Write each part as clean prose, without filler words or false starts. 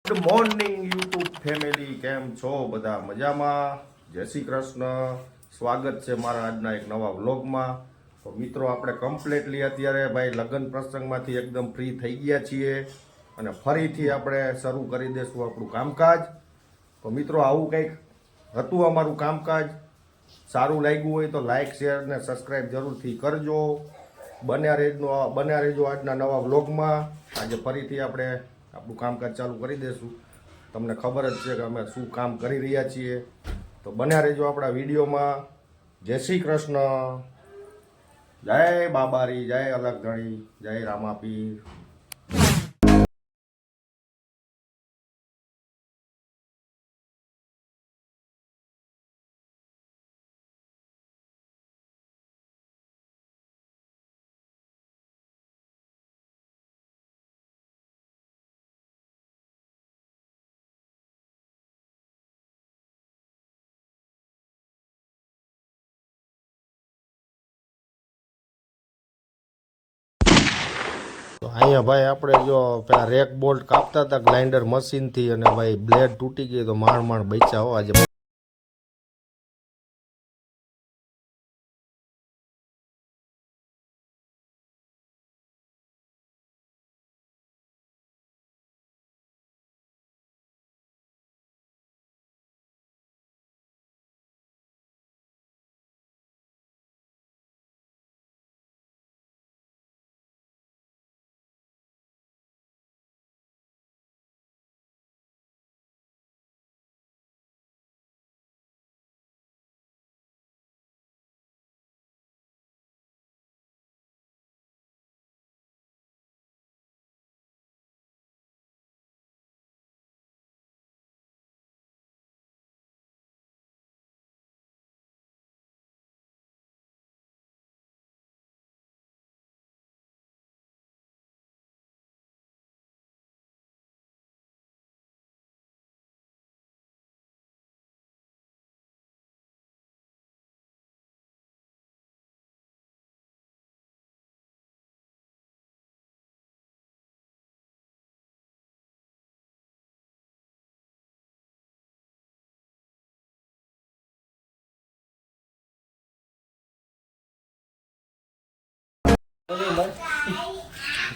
Good morning YouTube family, કેમ છો બધા? મજામાં? જય શ્રી કૃષ્ણ. સ્વાગત છે મારા આજના એક નવા વ્લોગમાં. તો મિત્રો, આપણે કમ્પ્લીટલી અત્યારે ભાઈ લગ્ન પ્રસંગમાંથી એકદમ ફ્રી થઈ ગયા છીએ અને ફરીથી આપણે શરૂ કરી દઈશું આપણું કામકાજ. તો મિત્રો, આવું કંઈક હતું અમારું કામકાજ. સારું લાગ્યું હોય તો લાઇક, શેર અને સબસ્ક્રાઈબ જરૂરથી કરજો. બન્યા રહેજો આજના નવા વ્લોગમાં. આજે ફરીથી આપણે આપણું કામકાજ ચાલુ કરી દઈશું. તમને ખબર જ છે કે અમે શું કામ કરી રહ્યા છીએ. તો બન્યા રહેજો આપણા વિડીયોમાં. જય શ્રી કૃષ્ણ. જય બાબારી, જય અલગધણી, જય રામાપીર. તો અહીંયા ભાઈ આપણે જો પેલા રેક બોલ્ટ કાપતા હતા ગ્રાઇન્ડર મશીનથી અને ભાઈ બ્લેડ તૂટી ગઈ તો માંડ બચ્યા હો આજે.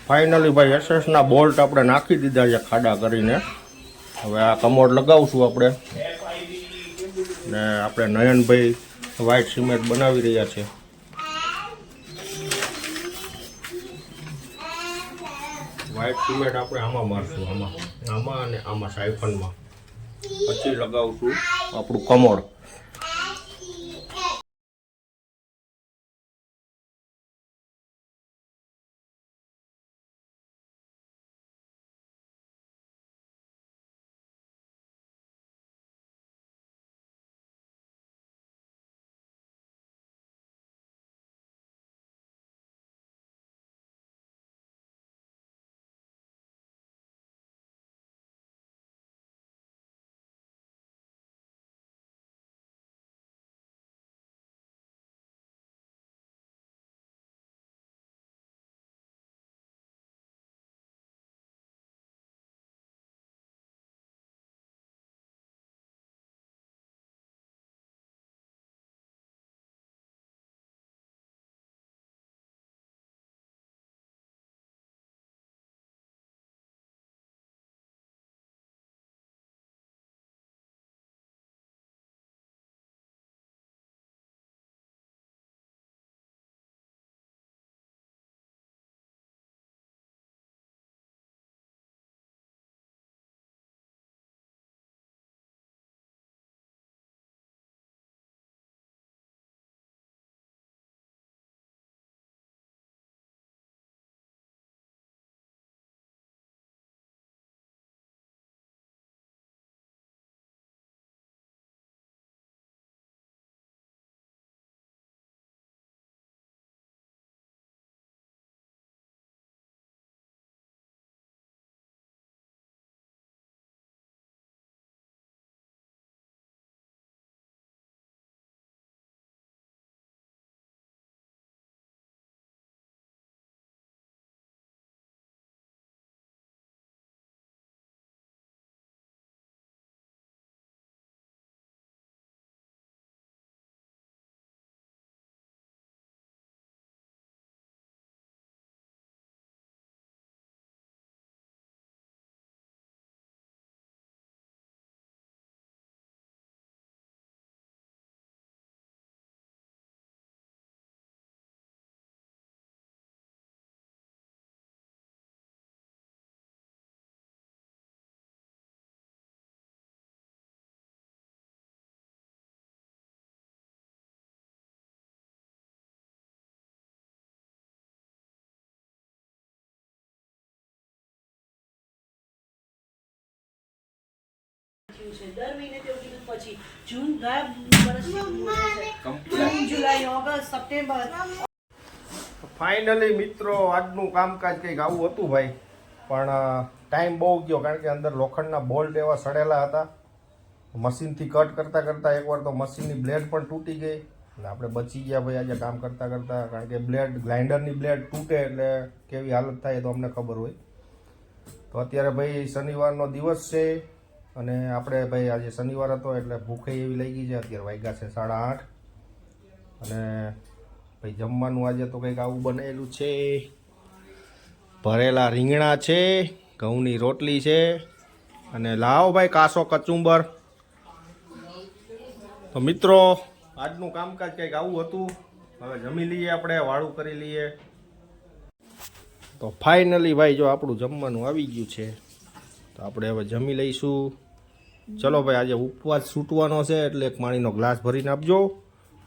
ફાઇનલી ભાઈ એસએસના બોલ્ટ આપણે નાખી દીધા છે ખાડા કરીને. હવે આ કમોડ લગાવશું આપણે. ને આપણે નયનભાઈ વ્હાઇટ સિમેન્ટ બનાવી રહ્યા છે. વ્હાઇટ સિમેન્ટ આપણે આમાં મારશું, આમાં અને આમાં સાયફનમાં. પછી લગાવશું આપણું કમોડ. છે. દર મહિને તેવું કીધું પછી જૂન ગયા વર્ષથી જૂન, જુલાઈ, ઓગસ્ટ, સપ્ટેમ્બર. ફાઇનલી મિત્રો આજનું કામકાજ કંઈક આવું હતું ભાઈ, પણ ટાઈમ બહુ ગયો કારણ કે અંદર લોખંડના બોલ્ટ એવા સડેલા હતા. મશીનથી કટ કરતાં કરતાં એકવાર તો મશીનની બ્લેડ પણ તૂટી ગઈ એટલે આપણે બચી ગયા ભાઈ આજે કામ કરતાં કરતાં, કારણ કે બ્લેડ ગ્રાઇન્ડરની બ્લેડ તૂટે એટલે કેવી હાલત થાય તો અમને ખબર હોય. તો અત્યારે ભાઈ શનિવારનો દિવસ છે અને આપણે ભાઈ આજે શનિવાર હતો એટલે ભૂખે એવી લઈ ગઈ છે. અત્યારે વાગ્યા છે 8:30 અને ભાઈ જમવાનું આજે તો કંઈક આવું બનેલું છે. ભરેલા રીંગણા છે, ઘઉંની રોટલી છે અને લાવો ભાઈ કાસો કચુંબર. તો મિત્રો આજનું કામકાજ કંઈક આવું હતું. હવે જમી લઈએ, આપણે વાળું કરી લઈએ. તો ફાઇનલી ભાઈ જો આપણું જમવાનું આવી ગયું છે તો આપણે હવે જમી લઈશું. ચલો ભાઈ આજે ઉપવાસ છૂટવાનો છે એટલે એક પાણીનો ગ્લાસ ભરીને આપજો.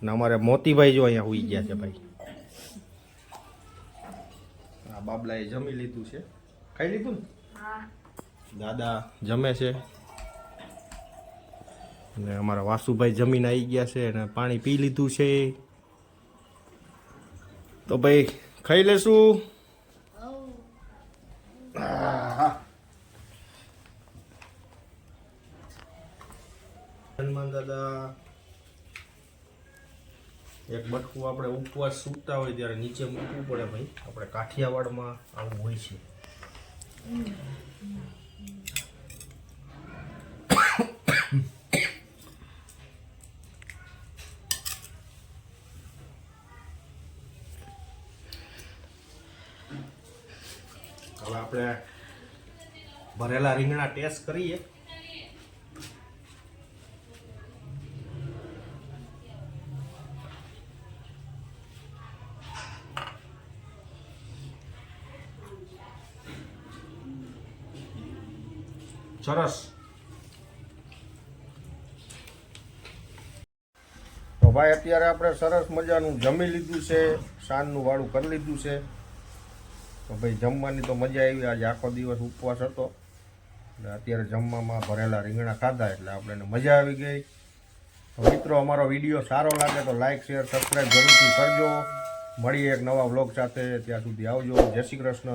અને અમારે મોતીભાઈ જો અહીંયા હોઈ ગયા છે ભાઈ. આ બાબલાએ જમી લીધું છે. ખાઈ લીધું ને? દાદા જમે છે અને અમારા વાસુભાઈ જમીને આવી ગયા છે અને પાણી પી લીધું છે. તો ભાઈ ખાઈ લેશું. હનુમાન દાદા એક બટકું આપણે ઉપવાસ સૂકતા હોય ત્યારે નીચે મૂકવું પડે ભાઈ. આપણે કાઠિયાવાડમાં આવું હોય છે. હવે આપણે ભરેલા રીંગણા ટેસ્ટ કરીએ. સરસ. તો ભાઈ અત્યારે આપણે સરસ મજાનું જમી લીધું છે, સાંજનું વાળું કરી લીધું છે. તો ભાઈ જમવાની તો મજા આવી. આજે આખો દિવસ ઉપવાસ હતો એટલે અત્યારે જમવામાં ભરેલા રીંગણા ખાધા એટલે આપણને મજા આવી ગઈ. તો મિત્રો અમારો વિડીયો સારો લાગે તો લાઈક, શેર, સબસ્ક્રાઈબ જરૂરથી કરજો. મળીએ એક નવા વ્લોગ સાથે. ત્યાં સુધી આવજો. જય શ્રી કૃષ્ણ.